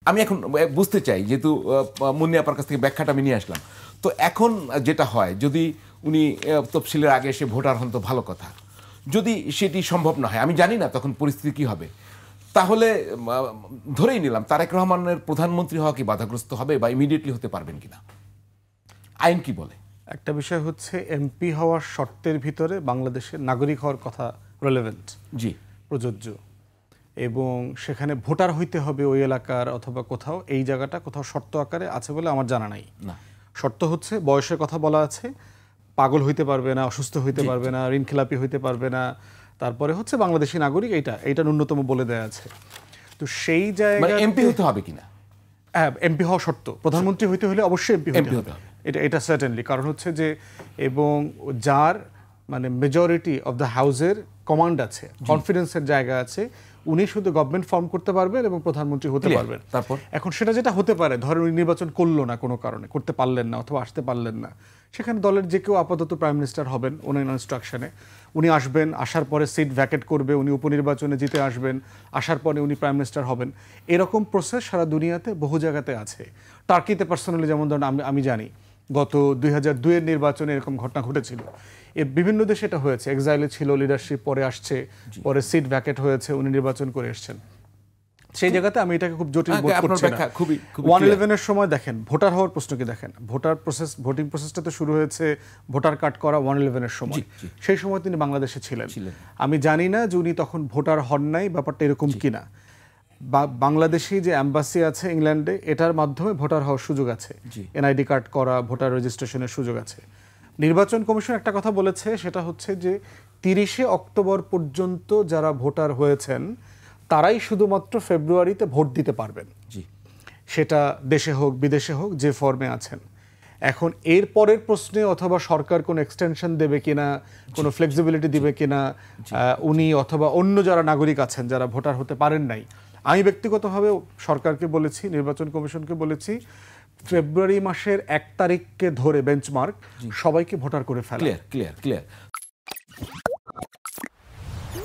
আমি এখন বুঝতে চাই, যেহেতু মুন্নি আপার কাছ থেকে ব্যাখ্যাটা আমি নিয়ে আসলাম, তো এখন যেটা হয়, যদি উনি তফসিলের আগে এসে ভোটার হন তো ভালো কথা, যদি সেটি সম্ভব না হয়, আমি জানি না তখন পরিস্থিতি কি হবে, তাহলে ধরেই নিলাম তারেক রহমানের প্রধানমন্ত্রী হওয়া কি বাধাগ্রস্ত হবে বা ইমিডিয়েটলি হতে পারবেন কিনা, আইন কি বলে? একটা বিষয় হচ্ছে এমপি হওয়ার শর্তের ভিতরে বাংলাদেশের নাগরিক হওয়ার কথা রেলেভেন্ট, জি, প্রযোজ্য, এবং সেখানে ভোটার হইতে হবে ওই এলাকার অথবা কোথাও, এই জায়গাটা কোথাও শর্ত আকারে আছে বলে আমার জানা নাই। না, শর্ত হচ্ছে বয়সের কথা বলা আছে, পাগল হইতে পারবে না, অসুস্থ হইতে পারবে না, ঋণখেলাপি হইতে পারবে না, তারপরে হচ্ছে বাংলাদেশি নাগরিক, এইটা ন্যূনতম বলে দেয়া আছে। তো সেই জায়গায় এমপি হতে হবে কিনা? হ্যাঁ, এমপি হওয়া শর্ত। প্রধানমন্ত্রী হইতে হলে অবশ্যই এমপি হতে হবে, এটা সার্টেনলি। কারণ হচ্ছে যে, এবং যার মানে মেজরিটি অফ দ্য হাউসের কমান্ড আছে, কনফিডেন্সের জায়গা আছে, উনি শুধু গভর্নমেন্ট ফর্ম করতে পারবেন এবং প্রধানমন্ত্রী হতে পারবেন। তারপর এখন সেটা যেটা হতে পারে, ধরেন উনি নির্বাচন করলো না, কোনো কারণে করতে পারলেন না অথবা আসতে পারলেন না, সেখানে দলের যে কেউ আপাতত প্রাইম মিনিস্টার হবেন উনি ইনস্ট্রাকশনে, উনি আসবেন, আসার পরে সিট ভ্যাকেট করবে, উনি উপনির্বাচনে জিতে আসবেন, আসার পরে উনি প্রাইম মিনিস্টার হবেন। এরকম প্রসেস সারা দুনিয়াতে বহু জায়গাতে আছে। টার্কিতে পার্সোনালি যেমন ধরেন আমি জানি গত 2002-এর নির্বাচনে এরকম ঘটনা ঘটেছিল। এর বিভিন্ন দেশে এটা হয়েছে, এক্সাইলে ছিল লিডারশিপ, পরে আসছে, পরে সিট ভ্যাকেট হয়েছে, উনি নির্বাচন করে এসেছেন। সেই জায়গাতে আমি এটাকে খুব জটিল বোধ করছি না। 111-এর সময় দেখেন, ভোটার হওয়ার প্রশ্নকে দেখেন, ভোটিং প্রসেসটা তো শুরু হয়েছে ভোটার কার্ড করা 111-এর সময়। সেই সময় তিনি বাংলাদেশে ছিলেন। আমি জানি না যে উনি তখন ভোটার হন নাই, ব্যাপারটা এরকম কিনা। বাংলাদেশি যে অ্যাম্বাসি আছে ইংল্যান্ডে, এটার মাধ্যমে ভোটার হওয়ার সুযোগ আছে, এনআইডি কার্ড করা, ভোটার রেজিস্ট্রেশনের সুযোগ আছে। নির্বাচন কমিশন একটা কথা বলেছে, সেটা হচ্ছে যে 30শে অক্টোবর পর্যন্ত যারা ভোটার হয়েছেন তারাই শুধুমাত্র ফেব্রুয়ারিতে ভোট দিতে পারবেন, সেটা দেশে হোক বিদেশে হোক, যে ফর্মে আছেন। এখন এর পরের প্রশ্নে অথবা সরকার কোনো এক্সটেনশন দেবে কিনা, কোনো ফ্লেক্সিবিলিটি দিবে কিনা, উনি অথবা অন্য যারা নাগরিক আছেন যারা ভোটার হতে পারেন নাই, আমি ব্যক্তিগতভাবে সরকারকে বলেছি, নির্বাচন কমিশনকে বলেছি, ফেব্রুয়ারি মাসের 1 তারিখকে ধরে বেঞ্চমার্ক সবাইকে ভোটার করে ফেলা। ক্লিয়ার।